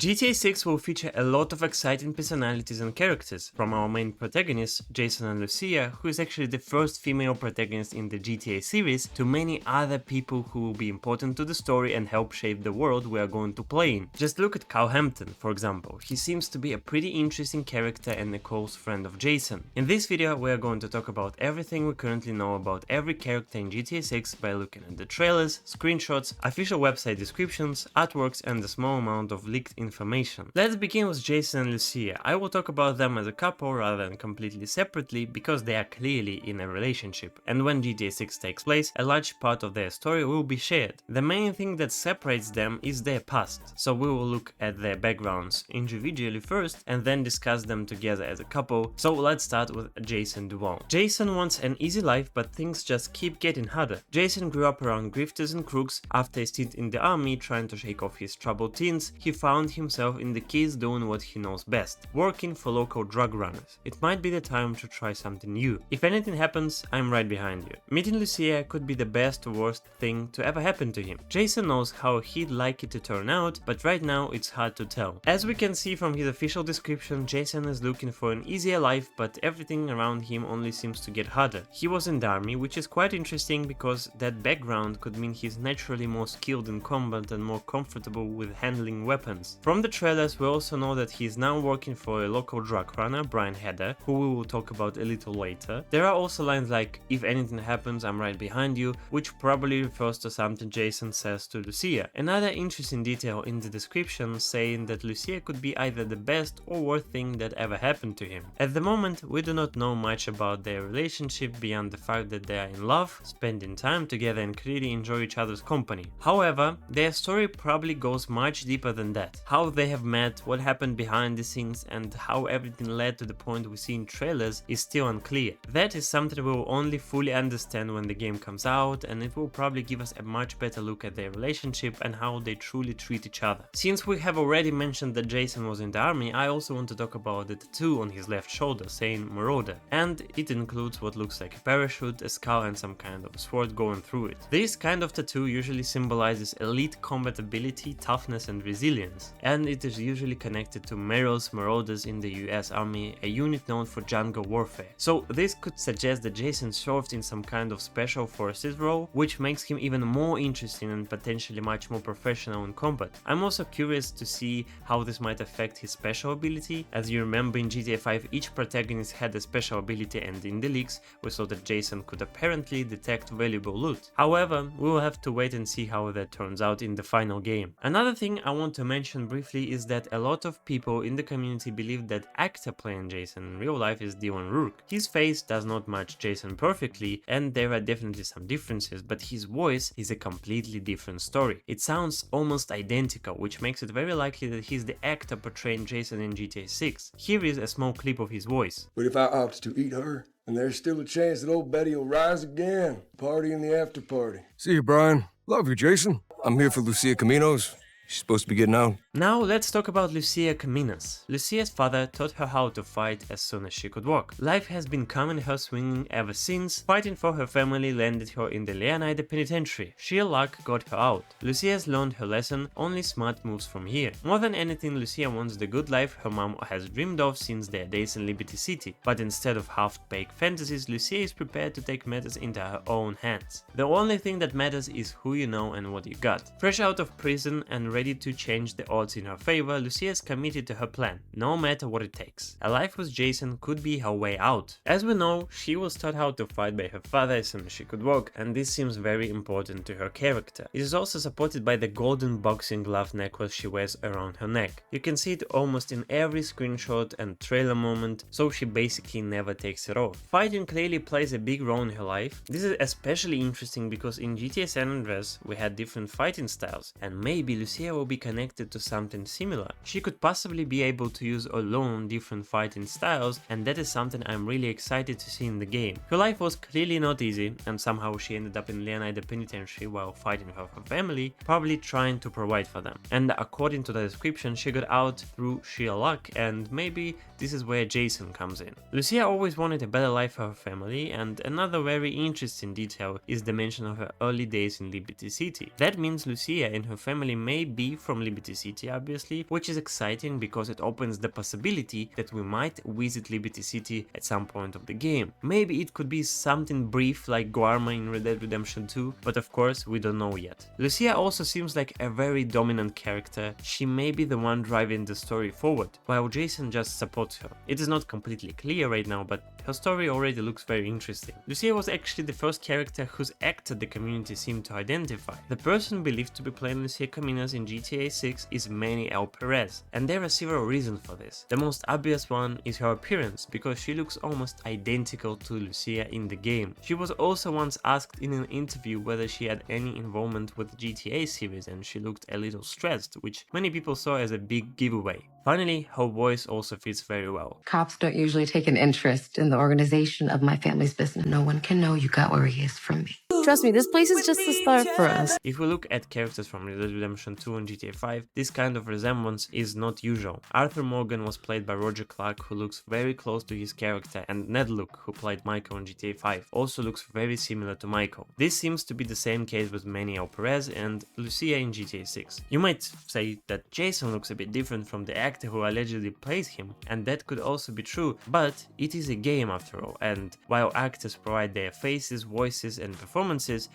GTA 6 will feature a lot of exciting personalities and characters, from our main protagonists, Jason and Lucia, who is actually the first female protagonist in the GTA series, to many other people who will be important to the story and help shape the world we are going to play in. Just look at Hampton, for example. He seems to be a pretty interesting character and a close friend of Jason. In this video we are going to talk about everything we currently know about every character in GTA 6 by looking at the trailers, screenshots, official website descriptions, artworks and a small amount of leaked information. Let's begin with Jason and Lucia. I will talk about them as a couple rather than completely separately because they are clearly in a relationship, and when GTA 6 takes place, a large part of their story will be shared. The main thing that separates them is their past, so we will look at their backgrounds individually first and then discuss them together as a couple. So let's start with Jason Duval. Jason wants an easy life, but things just keep getting harder. Jason grew up around grifters and crooks. After a stint in the army trying to shake off his troubled teens, he found himself in the keys doing what he knows best, working for local drug runners. It might be the time to try something new. If anything happens, I'm right behind you. Meeting Lucia could be the best or worst thing to ever happen to him. Jason knows how he'd like it to turn out, but right now it's hard to tell. As we can see from his official description, Jason is looking for an easier life, but everything around him only seems to get harder. He was in the army, which is quite interesting because that background could mean he's naturally more skilled in combat and more comfortable with handling weapons. From the trailers we also know that he is now working for a local drug runner, Heder, who we will talk about a little later. There are also lines like, "If anything happens, I'm right behind you," which probably refers to something Jason says to Lucia. Another interesting detail in the description saying that Lucia could be either the best or worst thing that ever happened to him. At the moment we do not know much about their relationship beyond the fact that they are in love, spending time together and clearly enjoy each other's company. However, their story probably goes much deeper than that. How they have met, what happened behind the scenes and how everything led to the point we see in trailers is still unclear. That is something we will only fully understand when the game comes out, and it will probably give us a much better look at their relationship and how they truly treat each other. Since we have already mentioned that Jason was in the army, I also want to talk about the tattoo on his left shoulder saying Marauder, and it includes what looks like a parachute, a skull and some kind of sword going through it. This kind of tattoo usually symbolizes elite combat ability, toughness and resilience, and it is usually connected to Marauders in the US Army, a unit known for jungle warfare. So this could suggest that Jason served in some kind of special forces role, which makes him even more interesting and potentially much more professional in combat. I'm also curious to see how this might affect his special ability. As you remember, in GTA 5 each protagonist had a special ability, and in the leaks we saw that Jason could apparently detect valuable loot. However, we will have to wait and see how that turns out in the final game. Another thing I want to mention briefly is that a lot of people in the community believe that actor playing Jason in real life is Dre'Quan Priest. His face does not match Jason perfectly and there are definitely some differences, but his voice is a completely different story. It sounds almost identical, which makes it very likely that he's the actor portraying Jason in GTA 6. Here is a small clip of his voice. "But if I opt to eat her, and there's still a chance that old Betty will rise again. Party in the after party." See you, Brian. Love you, Jason. I'm here for Lucia Caminos. She's supposed to be getting out. Now let's talk about Lucia Caminos. Lucia's father taught her how to fight as soon as she could walk. Life has been coming her swinging ever since. Fighting for her family landed her in the Leonida penitentiary. Sheer luck got her out. Lucia's learned her lesson, only smart moves from here. More than anything, Lucia wants the good life her mom has dreamed of since their days in Liberty City. But instead of half-baked fantasies, Lucia is prepared to take matters into her own hands. The only thing that matters is who you know and what you got. Fresh out of prison and ready to change the odds in her favor, Lucia is committed to her plan, no matter what it takes. A life with Jason could be her way out. As we know, she was taught how to fight by her father as soon as she could walk, and this seems very important to her character. It is also supported by the golden boxing glove necklace she wears around her neck. You can see it almost in every screenshot and trailer moment, so she basically never takes it off. Fighting clearly plays a big role in her life. This is especially interesting because in GTA San Andreas we had different fighting styles, and maybe Lucia will be connected to something similar. She could possibly be able to use alone different fighting styles, and that is something I'm really excited to see in the game. Her life was clearly not easy, and somehow she ended up in Leonida penitentiary while fighting for her family, probably trying to provide for them. And according to the description, she got out through sheer luck, and maybe this is where Jason comes in. Lucia always wanted a better life for her family, and another very interesting detail is the mention of her early days in Liberty City. That means Lucia and her family may be from Liberty City obviously, which is exciting because it opens the possibility that we might visit Liberty City at some point of the game. Maybe it could be something brief like Guarma in Red Dead Redemption 2, but of course we don't know yet. Lucia also seems like a very dominant character. She may be the one driving the story forward, while Jason just supports her. It is not completely clear right now, but her story already looks very interesting. Lucia was actually the first character whose actor the community seemed to identify. The person believed to be playing Lucia Caminos in GTA 6 is Manny L. Perez, and there are several reasons for this. The most obvious one is her appearance, because she looks almost identical to Lucia in the game. She was also once asked in an interview whether she had any involvement with the GTA series, and she looked a little stressed, which many people saw as a big giveaway. Finally, her voice also fits very well. Cops don't usually take an interest in the organization of my family's business. No one can know you got where he is from me. Trust me, this place is just the start for us. If we look at characters from Red Dead Redemption 2 and GTA 5, this kind of resemblance is not usual. Arthur Morgan was played by Roger Clark, who looks very close to his character, and Ned Luke, who played Michael in GTA 5, also looks very similar to Michael. This seems to be the same case with Manny L. Perez and Lucia in GTA 6. You might say that Jason looks a bit different from the actor who allegedly plays him, and that could also be true, but it is a game after all, and while actors provide their faces, voices and performances,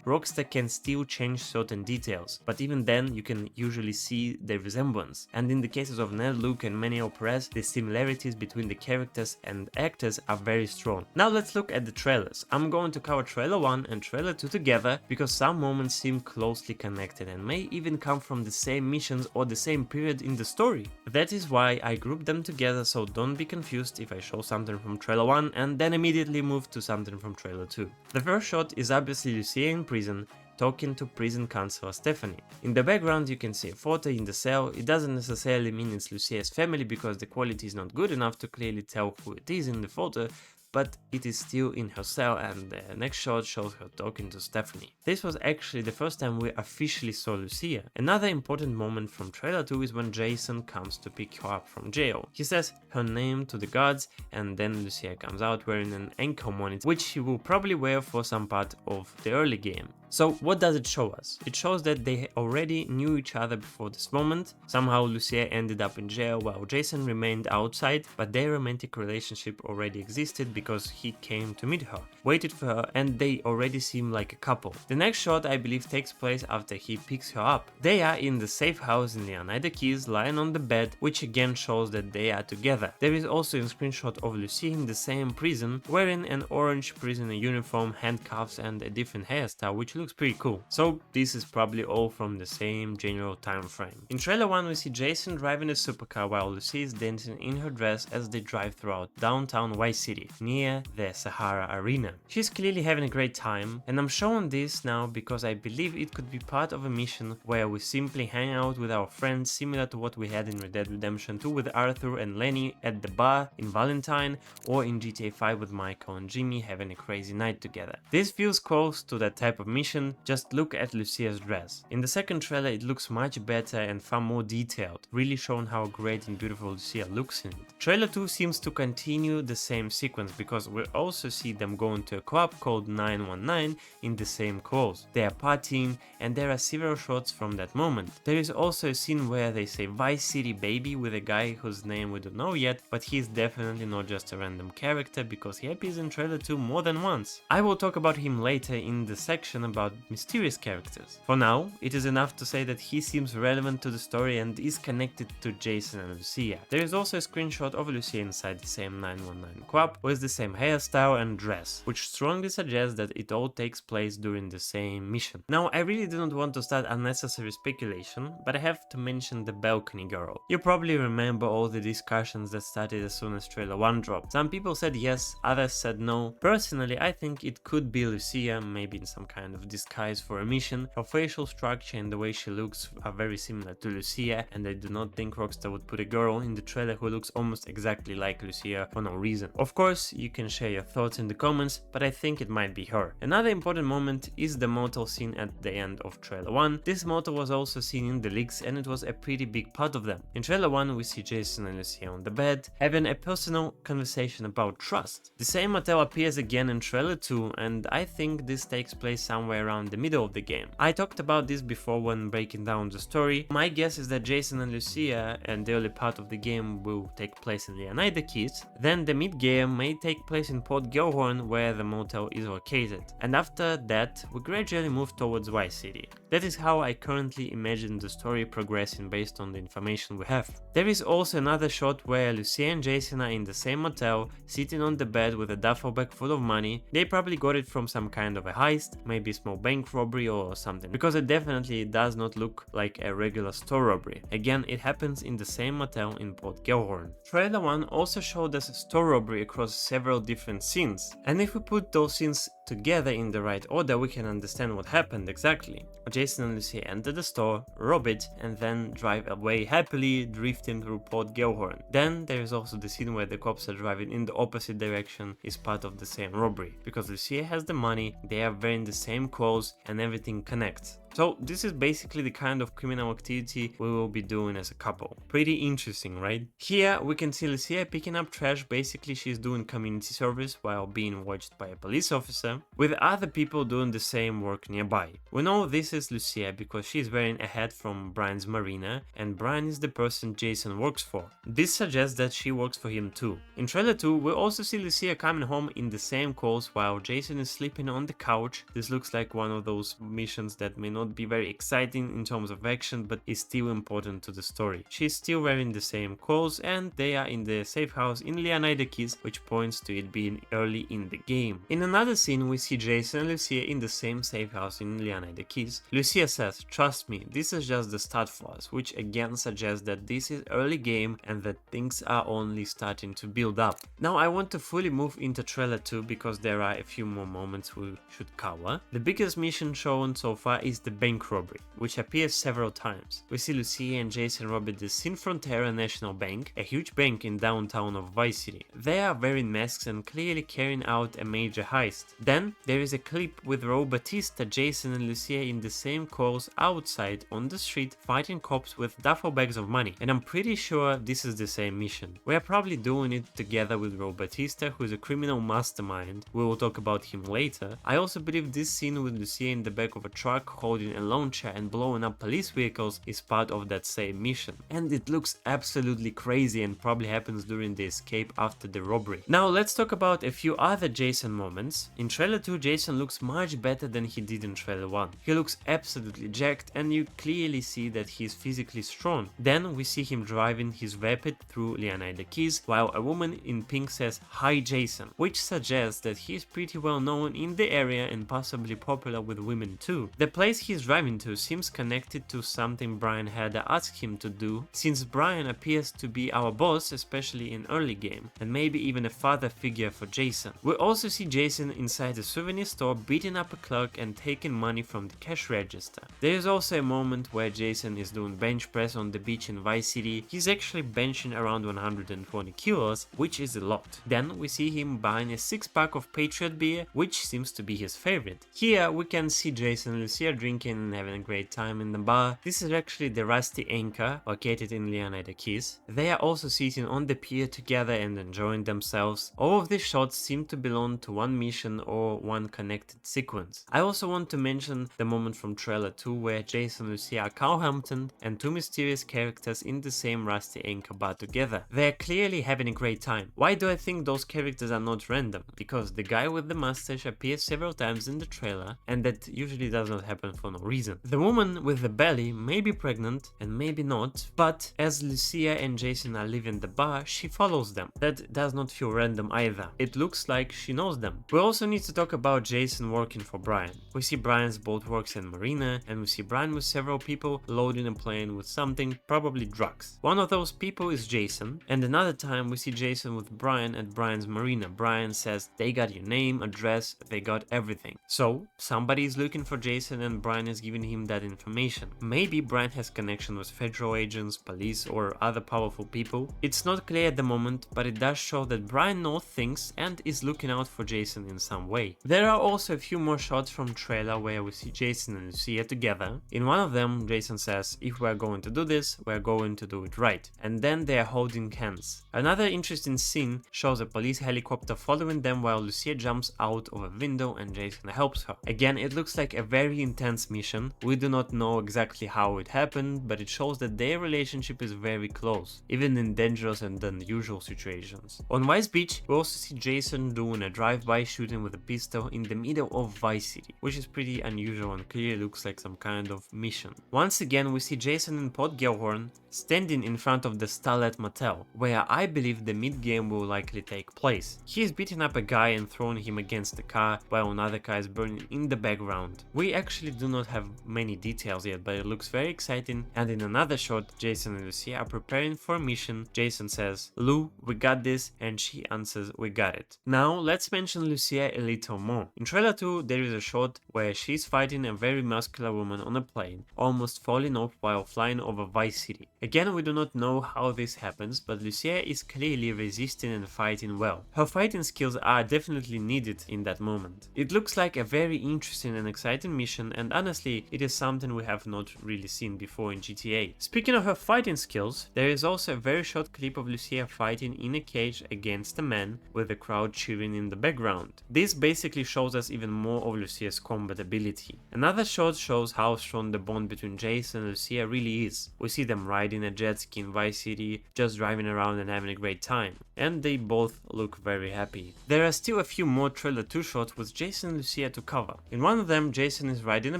Rockstar can still change certain details, but even then you can usually see the resemblance. And in the cases of Ned Luke and Manny L. Perez, the similarities between the characters and actors are very strong. Now let's look at the trailers. I'm going to cover trailer 1 and trailer 2 together because some moments seem closely connected and may even come from the same missions or the same period in the story. That is why I grouped them together, so don't be confused if I show something from trailer 1 and then immediately move to something from trailer 2. The first shot is obviously Lucia in prison, talking to prison counselor Stephanie. In the background you can see a photo in the cell. It doesn't necessarily mean it's Lucia's family because the quality is not good enough to clearly tell who it is in the photo, but it is still in her cell, and the next shot shows her talking to Stephanie. This was actually the first time we officially saw Lucia. Another important moment from trailer 2 is when Jason comes to pick her up from jail. He says her name to the guards, and then Lucia comes out wearing an ankle monitor, which she will probably wear for some part of the early game. So what does it show us? It shows that they already knew each other before this moment. Somehow Lucia ended up in jail while Jason remained outside, but their romantic relationship already existed because he came to meet her, waited for her, and they already seem like a couple. The next shot I believe takes place after he picks her up. They are in the safe house in the Oneida Keys, lying on the bed, which again shows that they are together. There is also a screenshot of Lucia in the same prison, wearing an orange prisoner uniform, handcuffs and a different hairstyle, which looks pretty cool. So this is probably all from the same general time frame. In trailer 1 we see Jason driving a supercar while Lucia is dancing in her dress as they drive throughout downtown Vice City, near the Sahara Arena. She's clearly having a great time, and I'm showing this now because I believe it could be part of a mission where we simply hang out with our friends, similar to what we had in Red Dead Redemption 2 with Arthur and Lenny at the bar in Valentine, or in GTA 5 with Michael and Jimmy having a crazy night together. This feels close to that type of mission. Just look at Lucia's dress. In the second trailer it looks much better and far more detailed, really showing how great and beautiful Lucia looks in it. Trailer 2 seems to continue the same sequence because we also see them going to a club called 919 in the same clothes. They are partying and there are several shots from that moment. There is also a scene where they say Vice City baby with a guy whose name we don't know yet, but he's definitely not just a random character because he appears in trailer 2 more than once. I will talk about him later in the section about mysterious characters. For now, it is enough to say that he seems relevant to the story and is connected to Jason and Lucia. There is also a screenshot of Lucia inside the same 919 club with the same hairstyle and dress, which strongly suggests that it all takes place during the same mission. Now, I really do not want to start unnecessary speculation, but I have to mention the balcony girl. You probably remember all the discussions that started as soon as trailer 1 dropped. Some people said yes, others said no. Personally, I think it could be Lucia, maybe in some kind of disguise for a mission. Her facial structure and the way she looks are very similar to Lucia, and I do not think Rockstar would put a girl in the trailer who looks almost exactly like Lucia for no reason. Of course, you can share your thoughts in the comments, but I think it might be her. Another important moment is the motel scene at the end of trailer 1. This motel was also seen in the leaks and it was a pretty big part of them. In trailer 1 we see Jason and Lucia on the bed, having a personal conversation about trust. The same motel appears again in trailer 2, and I think this takes place somewhere somewhere around the middle of the game. I talked about this before when breaking down the story. My guess is that Jason and Lucia and the early part of the game will take place in Leonida Keys, then the mid-game may take place in Port Gilhorn where the motel is located, and after that we gradually move towards Vice City. That is how I currently imagine the story progressing based on the information we have. There is also another shot where Lucia and Jason are in the same motel, sitting on the bed with a duffel bag full of money. They probably got it from some kind of a heist, maybe a small bank robbery or something, because it definitely does not look like a regular store robbery. Again, it happens in the same motel in Port Gilhorn. Trailer 1 also showed us a store robbery across several different scenes, and if we put those scenes together in the right order, we can understand what happened exactly. Jason and Lucia enter the store, rob it, and then drive away happily, drifting through Port Gilhorn. Then there is also the scene where the cops are driving in the opposite direction, is part of the same robbery. Because Lucia has the money, they are wearing the same clothes, and everything connects. So this is basically the kind of criminal activity we will be doing as a couple. Pretty interesting, right? Here we can see Lucia picking up trash. Basically she's doing community service while being watched by a police officer, with other people doing the same work nearby. We know this is Lucia because she's wearing a hat from Brian's marina, and Brian is the person Jason works for. This suggests that she works for him too. In trailer 2 we also see Lucia coming home in the same clothes while Jason is sleeping on the couch. This looks like one of those missions that may not be very exciting in terms of action, but is still important to the story. She's still wearing the same clothes and they are in the safe house in Leonida Keys, which points to it being early in the game. In another scene we see Jason and Lucia in the same safe house in Leonida Keys. Lucia says, "Trust me, this is just the start for us," which again suggests that this is early game and that things are only starting to build up. Now I want to fully move into trailer 2 because there are a few more moments we should cover. The biggest mission shown so far is the bank robbery, which appears several times. We see Lucia and Jason robbing the Sin Frontera National Bank, a huge bank in downtown of Vice City. They are wearing masks and clearly carrying out a major heist. Then there is a clip with Raul Bautista, Jason and Lucia in the same clothes outside on the street fighting cops with duffel bags of money, and I'm pretty sure this is the same mission. We are probably doing it together with Raul Bautista, who is a criminal mastermind. We will talk about him later. I also believe this scene with Lucia in the back of a truck holding a launcher and blowing up police vehicles is part of that same mission. And it looks absolutely crazy and probably happens during the escape after the robbery. Now let's talk about a few other Jason moments. In trailer 2 Jason looks much better than he did in trailer 1. He looks absolutely jacked and you clearly see that he is physically strong. Then we see him driving his Rapid through Leonida Keys while a woman in pink says, "Hi Jason," which suggests that he is pretty well known in the area and possibly popular with women too. The place he's driving to seems connected to something Brian Heder asked him to do, since Brian appears to be our boss, especially in early game, and maybe even a father figure for Jason. We also see Jason inside a souvenir store beating up a clerk and taking money from the cash register. There is also a moment where Jason is doing bench press on the beach in Vice City. He's actually benching around 120 kilos, which is a lot. Then we see him buying a 6-pack of Patriot beer, which seems to be his favorite. Here we can see Jason and Lucia drinking and having a great time in the bar. This is actually the Rusty Anchor, located in Leonida Keys. They are also sitting on the pier together and enjoying themselves. All of these shots seem to belong to one mission or one connected sequence. I also want to mention the moment from trailer 2 where Jason and Lucia are Carl Hampton and two mysterious characters in the same Rusty Anchor bar together. They are clearly having a great time. Why do I think those characters are not random? Because the guy with the mustache appears several times in the trailer, and that usually does not happen for no reason. The woman with the belly may be pregnant and maybe not, but as Lucia and Jason are leaving the bar, she follows them. That does not feel random either. It looks like she knows them. We also need to talk about Jason working for Brian. We see Brian's boat works in marina, and we see Brian with several people loading a plane with something, probably drugs. One of those people is Jason, and another time we see Jason with Brian at Brian's marina. Brian says they got your name, address, they got everything. So somebody is looking for Jason and Brian Brian is giving him that information. Maybe Brian has connection with federal agents, police or other powerful people. It's not clear at the moment, but it does show that Brian knows things and is looking out for Jason in some way. There are also a few more shots from trailer where we see Jason and Lucia together. In one of them, Jason says, if we are going to do this, we are going to do it right. And then they are holding hands. Another interesting scene shows a police helicopter following them while Lucia jumps out of a window and Jason helps her. Again, it looks like a very intense mission. We do not know exactly how it happened, but it shows that their relationship is very close, even in dangerous and unusual situations. On Vice Beach, we also see Jason doing a drive-by shooting with a pistol in the middle of Vice City, which is pretty unusual and clearly looks like some kind of mission. Once again, we see Jason in Port Gellhorn standing in front of the Starlet Motel, where I believe the mid-game will likely take place. He is beating up a guy and throwing him against the car, while another car is burning in the background. We actually do not have many details yet, but it looks very exciting, and in another shot, Jason and Lucia are preparing for a mission. Jason says, "Lou, we got this," and she answers, "We got it." Now, let's mention Lucia a little more. In trailer 2, there is a shot where she's fighting a very muscular woman on a plane, almost falling off while flying over Vice City. Again, we do not know how this happens, but Lucia is clearly resisting and fighting well. Her fighting skills are definitely needed in that moment. It looks like a very interesting and exciting mission, and honestly, it is something we have not really seen before in GTA. Speaking of her fighting skills, there is also a very short clip of Lucia fighting in a cage against a man with the crowd cheering in the background. This basically shows us even more of Lucia's combat ability. Another shot shows how strong the bond between Jason and Lucia really is. We see them riding a jet ski in Vice City, just driving around and having a great time, and they both look very happy. There are still a few more trailer 2 shots with Jason and Lucia to cover. In one of them, Jason is riding a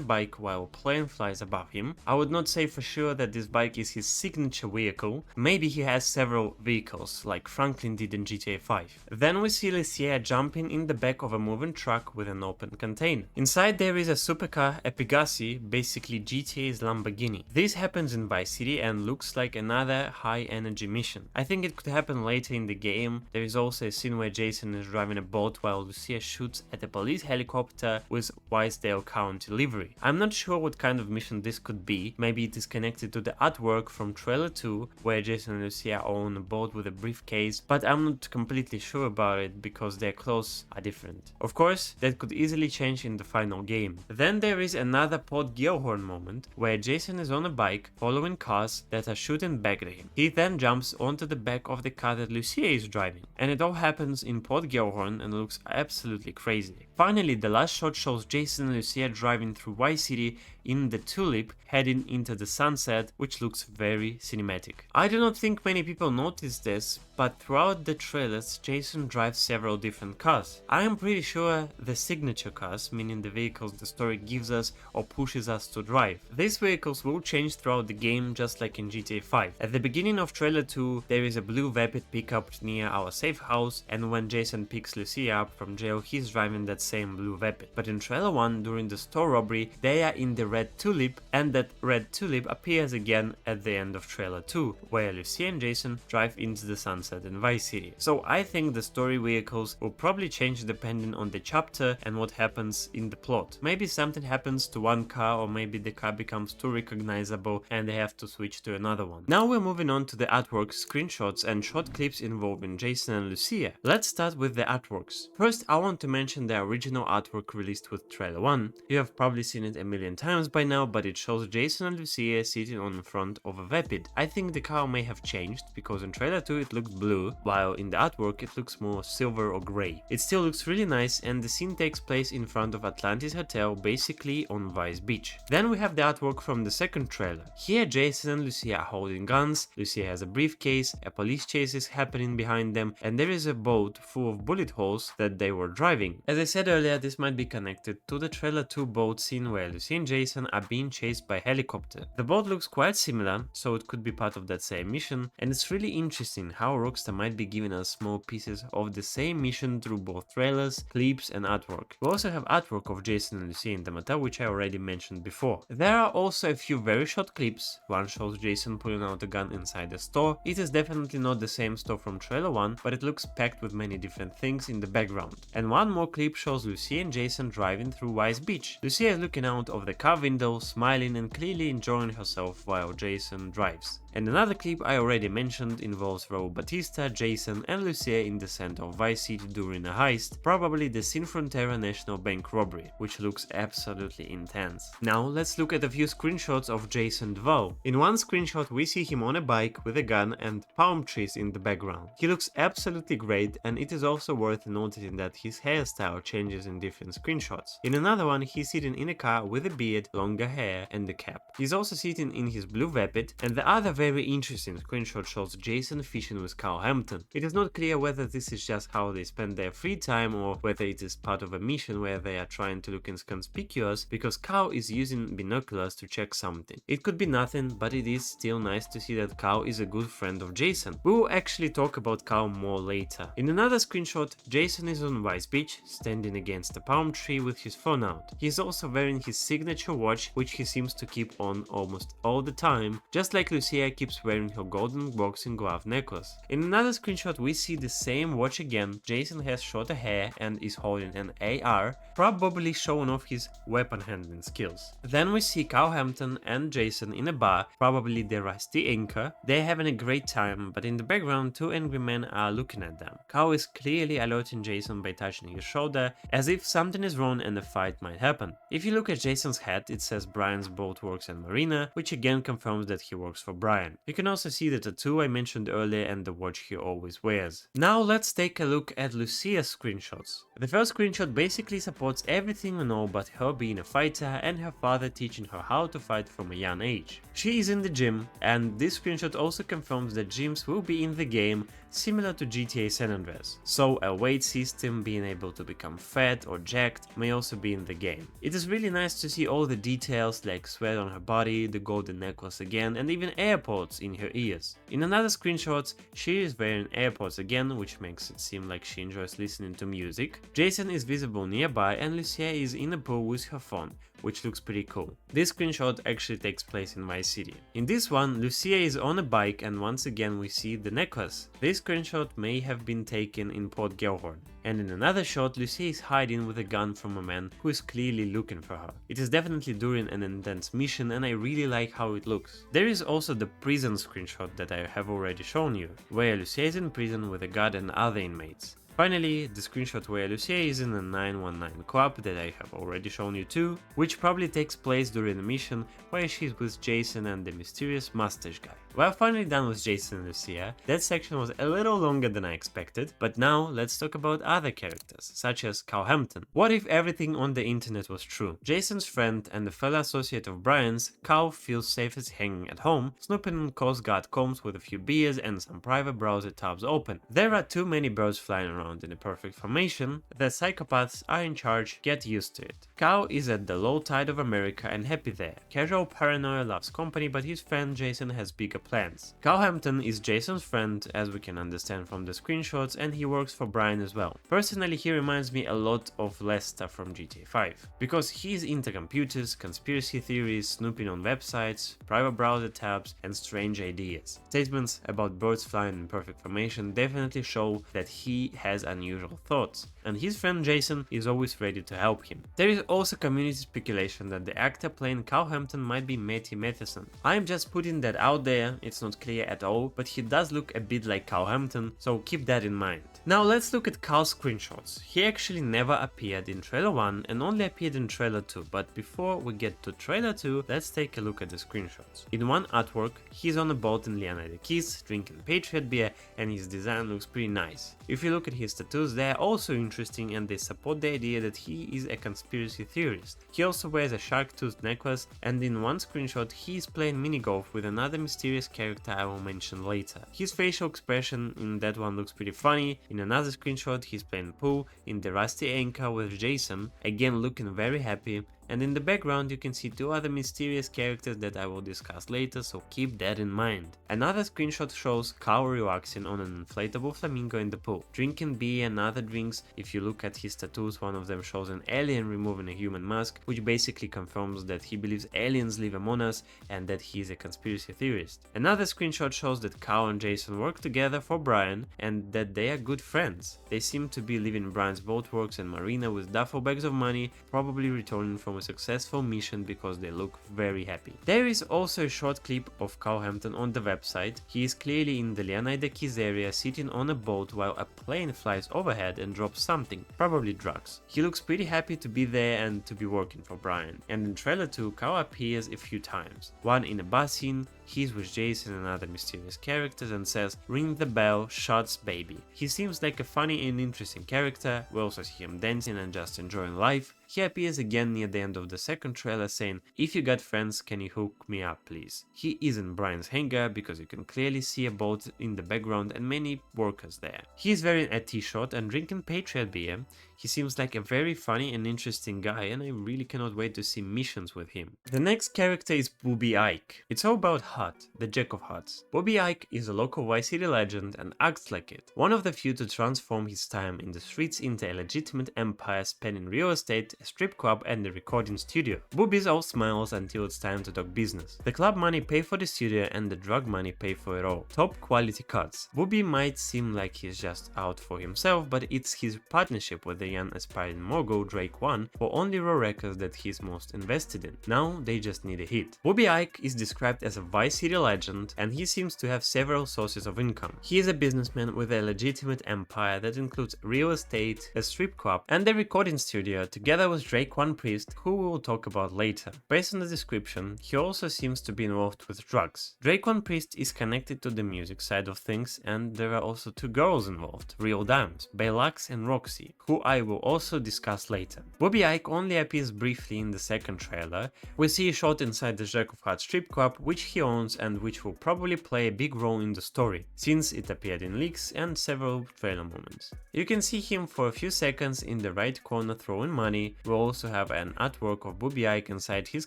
bike while a plane flies above him. I would not say for sure that this bike is his signature vehicle. Maybe he has several vehicles, like Franklin did in GTA 5. Then we see Lucia jumping in the back of a moving truck with an open container. Inside there is a supercar, a Pegasi, basically GTA's Lamborghini. This happens in Vice City and looks like another high energy mission. I think it could happen later in the game. There is also a scene where Jason is driving a boat while Lucia shoots at a police helicopter with Wisedale County livery. I'm not sure what kind of mission this could be. Maybe it is connected to the artwork from trailer 2 where Jason and Lucia are on a boat with a briefcase, but I'm not completely sure about it because their clothes are different. Of course, that could easily change in the final game. Then there is another Port Gellhorn moment where Jason is on a bike following cars that are shooting back at him. He then jumps onto the back of the car that Lucia is driving, and it all happens in Port Gellhorn and looks absolutely crazy. Finally, the last shot shows Jason and Lucia driving through Vice City in the Tulip, heading into the sunset, which looks very cinematic. I do not think many people noticed this, but throughout the trailers, Jason drives several different cars. I am pretty sure the signature cars, meaning the vehicles the story gives us or pushes us to drive. These vehicles will change throughout the game, just like in GTA 5. At the beginning of trailer 2, there is a blue Vapid pickup near our safe house, and when Jason picks Lucia up from jail, he's driving that same blue Vapid. But in trailer 1, during the store robbery, they are in the red Tulip, and that red Tulip appears again at the end of trailer 2, where Lucia and Jason drive into the sunset in Vice City. So I think the story vehicles will probably change depending on the chapter and what happens in the plot. Maybe something happens to one car, or maybe the car becomes too recognizable and they have to switch to another one. Now we're moving on to the artwork, screenshots and short clips involving Jason and Lucia. Let's start with the artworks. First, I want to mention the original artwork released with trailer 1. You have probably seen it a million times by now, but it shows Jason and Lucia sitting on the front of a Vapid. I think the car may have changed, because in trailer 2 it looked blue, while in the artwork it looks more silver or grey. It still looks really nice, and the scene takes place in front of Atlantis Hotel, basically on Vice Beach. Then we have the artwork from the second trailer. Here Jason and Lucia are holding guns, Lucia has a briefcase, a police chase is happening behind them, and there is a boat full of bullet holes that they were driving. As I said earlier, this might be connected to the trailer 2 boat scene where Lucia and Jason are being chased by a helicopter. The boat looks quite similar, so it could be part of that same mission, and it's really interesting how Rockstar might be giving us small pieces of the same mission through both trailers, clips and artwork. We also have artwork of Jason and Lucia in the motel, which I already mentioned before. There are also a few very short clips. One shows Jason pulling out a gun inside the store. It is definitely not the same store from trailer 1, but it looks packed with many different things in the background. And one more clip shows shows Lucia and Jason driving through Wise Beach. Lucia is looking out of the car window, smiling and clearly enjoying herself while Jason drives. And another clip I already mentioned involves Raul Bautista, Jason and Lucia in the center of Vice City during a heist, probably the Sin Frontera National Bank robbery, which looks absolutely intense. Now let's look at a few screenshots of Jason Duval. In one screenshot we see him on a bike with a gun and palm trees in the background. He looks absolutely great, and it is also worth noticing that his hairstyle changes in different screenshots. In another one he's sitting in a car with a beard, longer hair and a cap. He's also sitting in his blue Vapid, and the other very interesting screenshot shows Jason fishing with Hampton. It is not clear whether this is just how they spend their free time or whether it is part of a mission where they are trying to look inconspicuous because Cow is using binoculars to check something. It could be nothing, but it is still nice to see that Cow is a good friend of Jason. We will actually talk about Cow more later. In another screenshot, Jason is on Vice Beach, standing against a palm tree with his phone out. He is also wearing his signature watch, which he seems to keep on almost all the time, just like Lucia keeps wearing her golden boxing glove necklace. In another screenshot we see the same watch again. Jason has shorter hair and is holding an AR, probably showing off his weapon handling skills. Then we see Hampton and Jason in a bar, probably the Rusty Inca. They're having a great time, but in the background two angry men are looking at them. Cow is clearly alerting Jason by touching his shoulder, as if something is wrong and a fight might happen. If you look at Jason's hat, it says Brian's Boat Works and Marina, which again confirms that he works for Brian. You can also see the tattoo I mentioned earlier and the watch he always wears. Now let's take a look at Lucia's screenshots. The first screenshot basically supports everything we know but her being a fighter and her father teaching her how to fight from a young age. She is in the gym, and this screenshot also confirms that gyms will be in the game, similar to GTA San Andreas. So a weight system, being able to become fat or jacked, may also be in the game. It is really nice to see all the details like sweat on her body, the golden necklace again, and even AirPods in her ears. In another screenshot, she is wearing AirPods again, which makes it seem like she enjoys listening to music. Jason is visible nearby and Lucia is in a pool with her phone, which looks pretty cool. This screenshot actually takes place in Vice City. In this one, Lucia is on a bike and once again we see the necklace. This screenshot may have been taken in Port Gellhorn. And in another shot, Lucia is hiding with a gun from a man who is clearly looking for her. It is definitely during an intense mission and I really like how it looks. There is also the prison screenshot that I have already shown you, where Lucia is in prison with a guard and other inmates. Finally, the screenshot where Lucia is in a 919 club that I have already shown you too, which probably takes place during a mission where she's with Jason and the mysterious mustache guy. We're finally done with Jason and Lucia. That section was a little longer than I expected, but now let's talk about other characters, such as Hampton. What if everything on the internet was true? Jason's friend and a fellow associate of Brian's, Cow feels safest hanging at home, snooping on Coast Guard comms with a few beers and some private browser tabs open. There are too many birds flying around in a perfect formation. The psychopaths are in charge, get used to it. Cow is at the low tide of America and happy there. Casual paranoia loves company, but his friend Jason has bigger plans. Hampton is Jason's friend, as we can understand from the screenshots, and he works for Brian as well. Personally, he reminds me a lot of Lester from GTA 5, because he's into computers, conspiracy theories, snooping on websites, private browser tabs, and strange ideas. Statements about birds flying in perfect formation definitely show that he has unusual thoughts, and his friend Jason is always ready to help him. There is also community speculation that the actor playing Hampton might be Matty Matheson. I'm just putting that out there, it's not clear at all, but he does look a bit like Hampton, so keep that in mind. Now let's look at Carl's screenshots. He actually never appeared in trailer 1 and only appeared in trailer 2, but before we get to trailer 2, let's take a look at the screenshots. In one artwork, he's on a boat in Leonardo Keys, drinking Patriot beer, and his design looks pretty nice. If you look at his tattoos, they are also interesting and they support the idea that he is a conspiracy theorist. He also wears a shark-toothed necklace, and in one screenshot he is playing mini-golf with another mysterious character I will mention later. His facial expression in that one looks pretty funny. In another screenshot he's playing pool in the Rusty Anchor with Jason, again looking very happy. And in the background you can see two other mysterious characters that I will discuss later, so keep that in mind. Another screenshot shows Kao relaxing on an inflatable flamingo in the pool, drinking beer and other drinks. If you look at his tattoos, one of them shows an alien removing a human mask, which basically confirms that he believes aliens live among us and that he is a conspiracy theorist. Another screenshot shows that Kao and Jason work together for Brian and that they are good friends. They seem to be leaving Brian's boatworks and marina with duffel bags of money, probably returning from a successful mission because they look very happy. There is also a short clip of Kao Hampton on the website. He is clearly in the Leonida Keys area sitting on a boat while a plane flies overhead and drops something, probably drugs. He looks pretty happy to be there and to be working for Brian. And in trailer 2, Kao appears a few times. One in a bus scene, he's with Jason and other mysterious characters and says, "Ring the bell, shots baby." He seems like a funny and interesting character. We also see him dancing and just enjoying life. He appears again near the end of the second trailer saying, "If you got friends, can you hook me up please?" He is in Brian's hangar because you can clearly see a boat in the background and many workers there. He is wearing a t-shirt and drinking Patriot beer. He seems like a very funny and interesting guy and I really cannot wait to see missions with him. The next character is Booby Ike. It's all about Hut, the Jack of Huts. Booby Ike is a local Vice City legend and acts like it. One of the few to transform his time in the streets into a legitimate empire spanning real estate, a strip club and a recording studio. Booby is all smiles until it's time to talk business. The club money pay for the studio and the drug money pay for it all. Top quality cuts. Booby might seem like he's just out for himself, but it's his partnership with the young aspiring mogul Dre'Quan for only raw records that he's most invested in. Now they just need a hit. Booby Ike is described as a Vice City legend and he seems to have several sources of income. He is a businessman with a legitimate empire that includes real estate, a strip club and a recording studio together with Dre'Quan Priest, who we will talk about later. Based on the description, he also seems to be involved with drugs. Dre'Quan Priest is connected to the music side of things and there are also two girls involved, real dimes, Baylux and Roxy, who I will also discuss later. Booby Ike only appears briefly in the second trailer. We see a shot inside the Jack of Huts strip club, which he owns and which will probably play a big role in the story, since it appeared in leaks and several trailer moments. You can see him for a few seconds in the right corner throwing money. We also have an artwork of Booby Ike inside his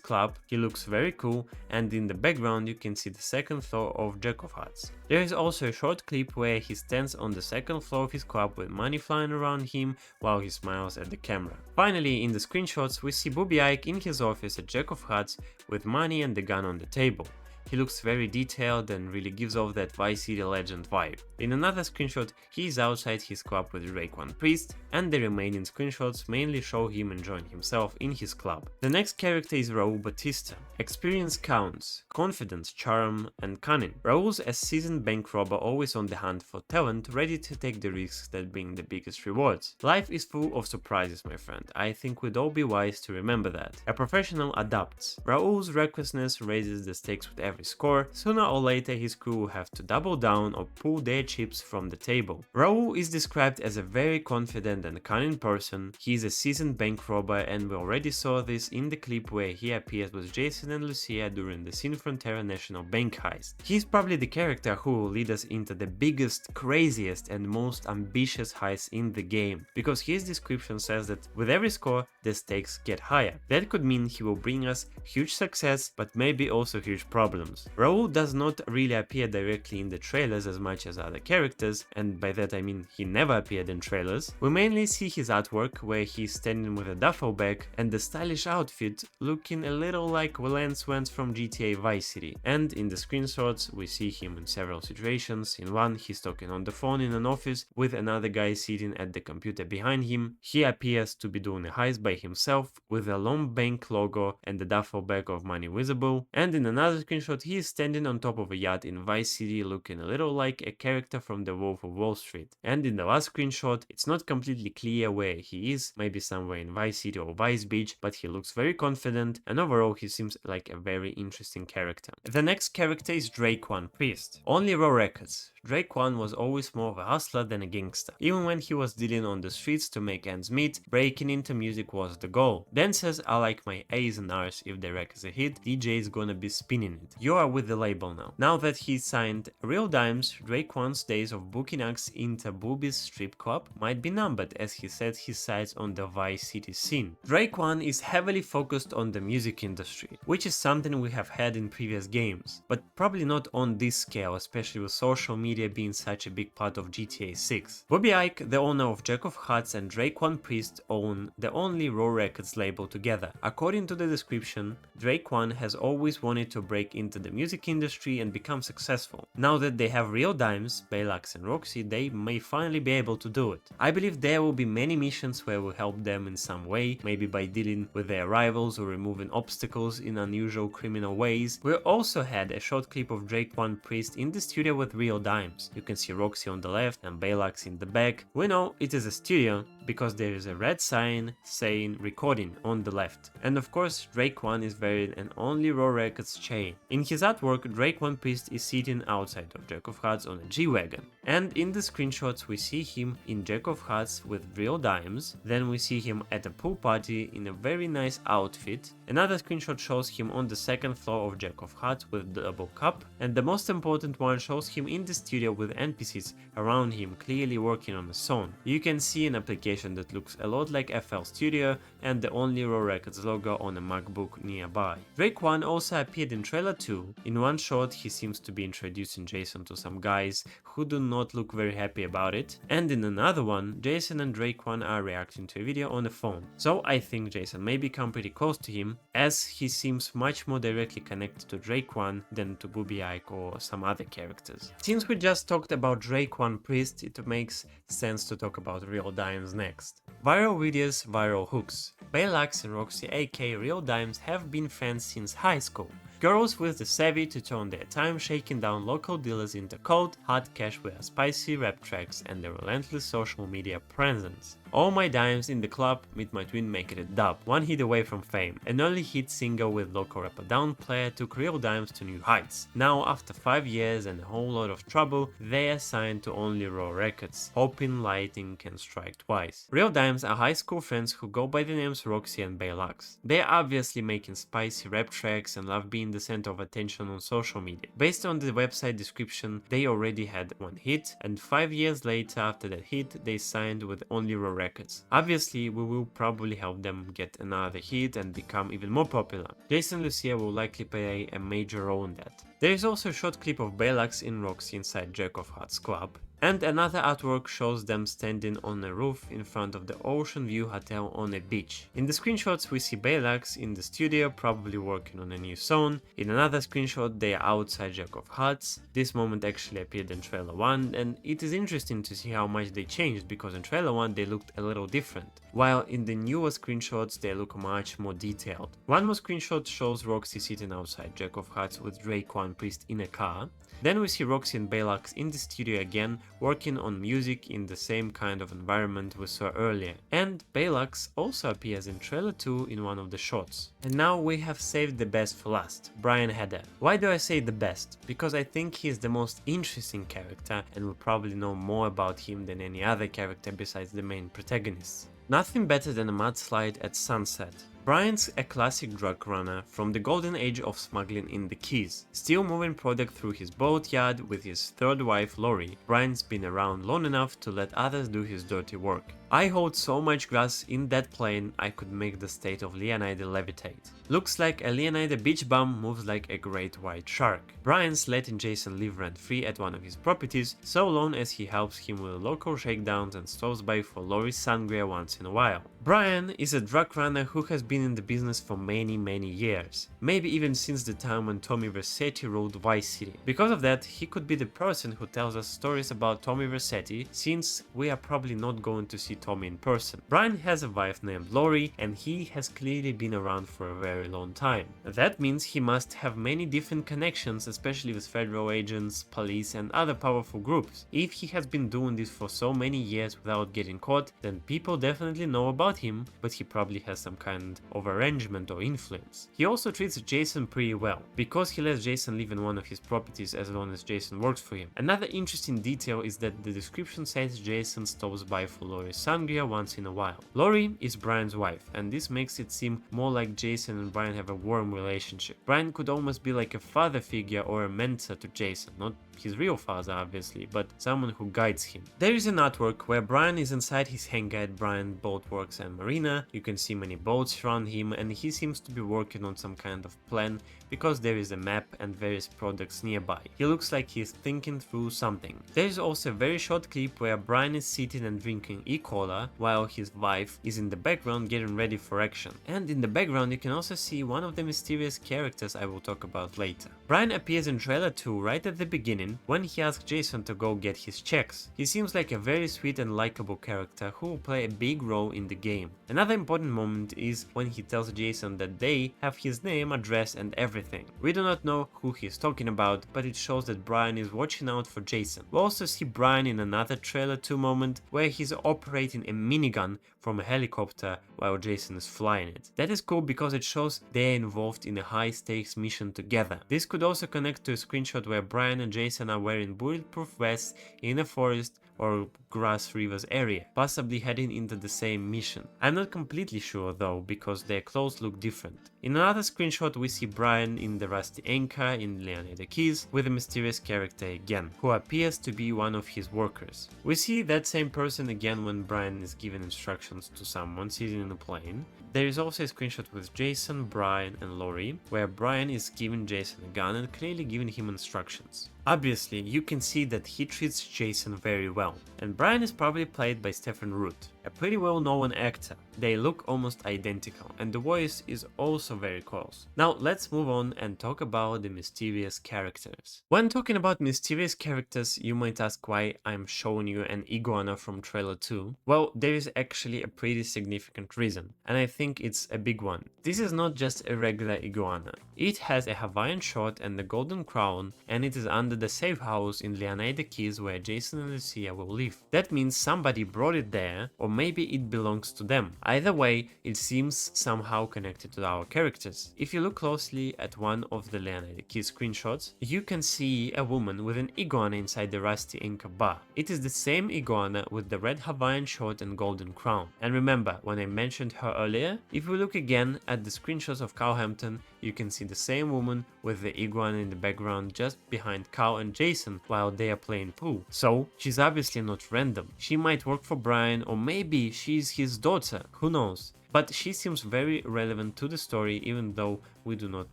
club. He looks very cool and in the background you can see the second floor of Jack of Huts. There is also a short clip where he stands on the second floor of his club with money flying around him while he smiles at the camera. Finally, in the screenshots we see Booby Ike in his office at Jack of Huts with money and the gun on the table. He looks very detailed and really gives off that Vice City legend vibe. In another screenshot, he is outside his club with Dre'Quan Priest, and the remaining screenshots mainly show him enjoying himself in his club. The next character is Raul Bautista. Experience counts, confidence, charm, and cunning. Raul's a seasoned bank robber always on the hunt for talent, ready to take the risks that bring the biggest rewards. Life is full of surprises, my friend. I think we'd all be wise to remember that. A professional adapts. Raul's recklessness raises the stakes with every score. Sooner or later his crew will have to double down or pull their chips from the table. Raul is described as a very confident and cunning person. He is a seasoned bank robber and we already saw this in the clip where he appears with Jason and Lucia during the Sin Frontera National Bank heist. He's probably the character who will lead us into the biggest, craziest and most ambitious heist in the game, because his description says that with every score the stakes get higher. That could mean he will bring us huge success but maybe also huge problems. Raul does not really appear directly in the trailers as much as other characters, and by that I mean he never appeared in trailers. We mainly see his artwork where he's standing with a duffel bag and the stylish outfit looking a little like Lance Wentz from GTA Vice City. And in the screenshots we see him in several situations. In one he's talking on the phone in an office with another guy sitting at the computer behind him. He appears to be doing a heist by himself with a long bank logo and the duffel bag of money visible. And in another screenshot he is standing on top of a yacht in Vice City looking a little like a character from The Wolf of Wall Street. And in the last screenshot it's not completely clear where he is, maybe somewhere in Vice City or Vice Beach, but he looks very confident and overall he seems like a very interesting character. The next character is Dre'Quan Priest. Only raw records. Dre'Quan was always more of a hustler than a gangster. Even when he was dealing on the streets to make ends meet, breaking into music was the goal. Dan says, I like my A's and R's, if the record's a hit, DJ is gonna be spinning it. You are with the label now. Now that he signed Real Dimes, Dre'Quan's days of booking acts into Boobie's strip club might be numbered, as he set his sights on the Vice City scene. Dre'Quan is heavily focused on the music industry, which is something we have had in previous games, but probably not on this scale, especially with social media being such a big part of GTA 6. Booby Ike, the owner of Jack of Hearts, and Dre'Quan Priest own the only Raw Records label together. According to the description, Dre'Quan has always wanted to break into the music industry and become successful. Now that they have Real Dimes, Baylax and Roxy, they may finally be able to do it. I believe there will be many missions where we'll help them in some way, maybe by dealing with their rivals or removing obstacles in unusual criminal ways. We also had a short clip of Dre'Quan Priest in the studio with Real Dimes. You can see Roxy on the left and Baylax in the back. We know it is a studio because there is a red sign saying recording on the left. And of course, Dre'Quan is wearing an only Raw Records chain. In his artwork, Dre'Quan Priest is sitting outside of Jack of Hearts on a G-Wagon. And in the screenshots we see him in Jack of Hearts with Real Dimes, then we see him at a pool party in a very nice outfit. Another screenshot shows him on the second floor of Jack of Hearts with Double Cup, and the most important one shows him in the studio with NPCs around him clearly working on a song. You can see an application that looks a lot like FL Studio and the only Raw Records logo on a MacBook nearby. Dre'Quan also appeared in trailer 2. In one shot he seems to be introducing Jason to some guys who do not look very happy about it, and in another one Jason and Dre'Quan are reacting to a video on the phone. So I think Jason may become pretty close to him, as he seems much more directly connected to Dre'Quan than to Booby Ike or some other characters. Since we just talked about Dre'Quan Priest, it makes sense to talk about Real Dimes next. Viral videos, viral hooks. Baylax and Roxy aka Real Dimes have been fans since high school. Girls with the savvy to turn their time shaking down local dealers into cold, hard cash with spicy rap tracks and a relentless social media presence. All my dimes in the club, meet my twin make it a dub, one hit away from fame. An early hit single with local rapper Downplayer took Real Dimes to new heights. Now after 5 years and a whole lot of trouble, they are signed to only Raw Records, hoping lightning can strike twice. Real Dimes are high school friends who go by the names Roxy and Baylax. They are obviously making spicy rap tracks and love being the center of attention on social media. Based on the website description, they already had one hit, and 5 years later after that hit, they signed with only Raw Records. Obviously, we will probably help them get another hit and become even more popular. Jason and Lucia will likely play a major role in that. There is also a short clip of Baylax in Roxy inside Jack of Hearts Club, and another artwork shows them standing on a roof in front of the Ocean View Hotel on a beach. In the screenshots we see Baylax in the studio probably working on a new song. In another screenshot they are outside Jack of Hearts. This moment actually appeared in trailer 1, and it is interesting to see how much they changed, because in trailer 1 they looked a little different, while in the newer screenshots they look much more detailed. One more screenshot shows Roxy sitting outside Jack of Hearts with Dre'Quan Priest in a car. Then we see Roxy and Baylax in the studio again, working on music in the same kind of environment we saw earlier. And Baylax also appears in trailer 2 in one of the shots. And now we have saved the best for last, Brian Heder. Why do I say the best? Because I think he is the most interesting character, and we probably know more about him than any other character besides the main protagonists. Nothing better than a mudslide at sunset. Brian's a classic drug runner from the golden age of smuggling in the Keys, still moving product through his boatyard with his third wife Lori. Brian's been around long enough to let others do his dirty work. I hold so much grass in that plane I could make the state of Leonida levitate. Looks like a Leonida beach bum moves like a great white shark. Brian's letting Jason live rent-free at one of his properties, so long as he helps him with local shakedowns and stops by for Lori's sangria once in a while. Brian is a drug runner who has been in the business for many years, maybe even since the time when Tommy Vercetti ruled Vice City. Because of that, he could be the person who tells us stories about Tommy Vercetti, since we are probably not going to see Tommy in person. Brian has a wife named Lori, and he has clearly been around for a very long time. That means he must have many different connections, especially with federal agents, police and other powerful groups. If he has been doing this for so many years without getting caught, then people definitely know about about him, but he probably has some kind of arrangement or influence. He also treats Jason pretty well, because he lets Jason live in one of his properties as long as Jason works for him. Another interesting detail is that the description says Jason stops by for Lori's sangria once in a while. Lori is Brian's wife, and this makes it seem more like Jason and Brian have a warm relationship. Brian could almost be like a father figure or a mentor to Jason, not his real father obviously, but someone who guides him. There is an artwork where Brian is inside his hangar at Brian Boat Works and Marina. You can see many boats around him, and he seems to be working on some kind of plan because there is a map and various products nearby. He looks like he's thinking through something. There is also a very short clip where Brian is sitting and drinking e-cola while his wife is in the background getting ready for action. And in the background you can also see one of the mysterious characters I will talk about later. Brian appears in trailer 2 right at the beginning when he asks Jason to go get his checks. He seems like a very sweet and likable character who will play a big role in the game. Another important moment is when he tells Jason that they have his name, address and everything. We do not know who he's talking about, but it shows that Brian is watching out for Jason. We also see Brian in another trailer 2 moment where he's operating a minigun from a helicopter while Jason is flying it. That is cool because it shows they're involved in a high stakes mission together. This could also connect to a screenshot where Brian and Jason are wearing bulletproof vests in a forest or grass rivers area, possibly heading into the same mission. I'm not completely sure though, because their clothes look different. In another screenshot we see Brian in the Rusty Anchor in Leonardo Keys with a mysterious character again, who appears to be one of his workers. We see that same person again when Brian is giving instructions to someone sitting in a plane. There is also a screenshot with Jason, Brian and Lori, where Brian is giving Jason a gun and clearly giving him instructions. Obviously, you can see that he treats Jason very well, and Brian is probably played by Stephen Root, a pretty well-known actor. They look almost identical, and the voice is also very close. Now let's move on and talk about the mysterious characters. When talking about mysterious characters, you might ask why I'm showing you an iguana from trailer 2. Well, there is actually a pretty significant reason, and I think it's a big one. This is not just a regular iguana. It has a Hawaiian shirt and a golden crown, and it is under the safe house in Leonardo Keys where Jason and Lucia will live. That means somebody brought it there, or maybe it belongs to them. Either way, it seems somehow connected to our characters. If you look closely at one of the Leonardo Keys screenshots, you can see a woman with an iguana inside the Rusty Anchor bar. It is the same iguana with the red Hawaiian shirt and golden crown. And remember, when I mentioned her earlier, if we look again at the screenshots of Hampton, you can see the same woman with the iguana in the background just behind Carl and Jason while they are playing pool. So she's obviously not random. She might work for Brian, or maybe she's his daughter, who knows. But she seems very relevant to the story, even though we do not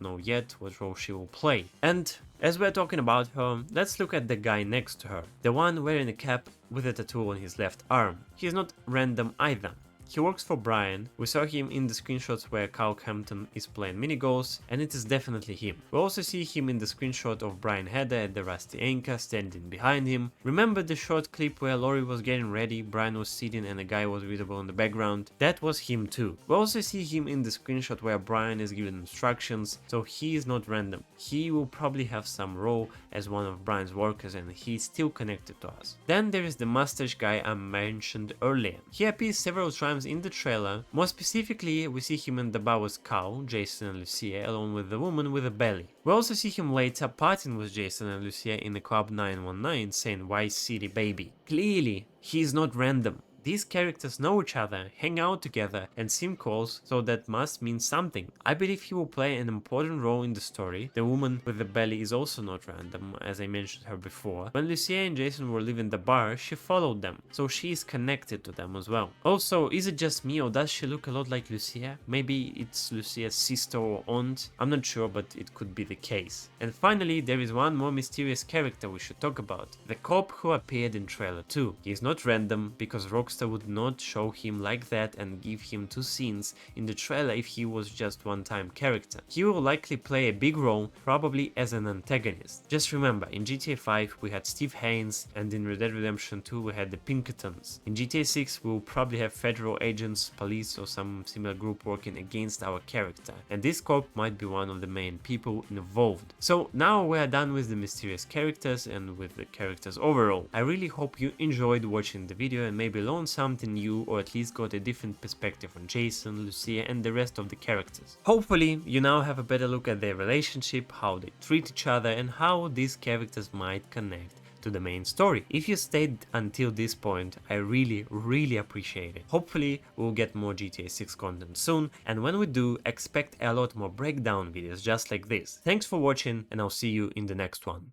know yet what role she will play. And as we're talking about her, let's look at the guy next to her, the one wearing a cap with a tattoo on his left arm. He's not random either. He works for Brian. We saw him in the screenshots where Hampton is playing mini-golf, and it is definitely him. We also see him in the screenshot of Brian Heder at the Rusty Anchor standing behind him. Remember the short clip where Lori was getting ready, Brian was sitting and a guy was visible in the background? That was him too. We also see him in the screenshot where Brian is giving instructions, so he is not random. He will probably have some role as one of Brian's workers, and he's still connected to us. Then there is the mustache guy I mentioned earlier. He appears several times in the trailer. More specifically, we see him in the bar with Carl, Jason and Lucia, along with the woman with a belly. We also see him later partying with Jason and Lucia in the Club 919 saying "Vice City baby." Clearly, he's not random. These characters know each other, hang out together and seem close, so that must mean something. I believe he will play an important role in the story. The woman with the belly is also not random, as I mentioned her before. When Lucia and Jason were leaving the bar, she followed them, so she is connected to them as well. Also, is it just me or does she look a lot like Lucia? Maybe it's Lucia's sister or aunt? I'm not sure, but it could be the case. And finally, there is one more mysterious character we should talk about. The cop who appeared in trailer 2. He is not random, because Rockstar would not show him like that and give him 2 scenes in the trailer if he was just one-time character. He will likely play a big role, probably as an antagonist. Just remember, in GTA 5 we had Steve Haynes, and in Red Dead Redemption 2 we had the Pinkertons. In GTA 6 we will probably have federal agents, police or some similar group working against our character, and this cop might be one of the main people involved. So now we are done with the mysterious characters and with the characters overall. I really hope you enjoyed watching the video, and maybe along learned something new or at least got a different perspective on Jason, Lucia and the rest of the characters. Hopefully you now have a better look at their relationship, how they treat each other and how these characters might connect to the main story. If you stayed until this point, I really appreciate it. Hopefully we'll get more GTA 6 content soon, and when we do, expect a lot more breakdown videos just like this. Thanks for watching and I'll see you in the next one.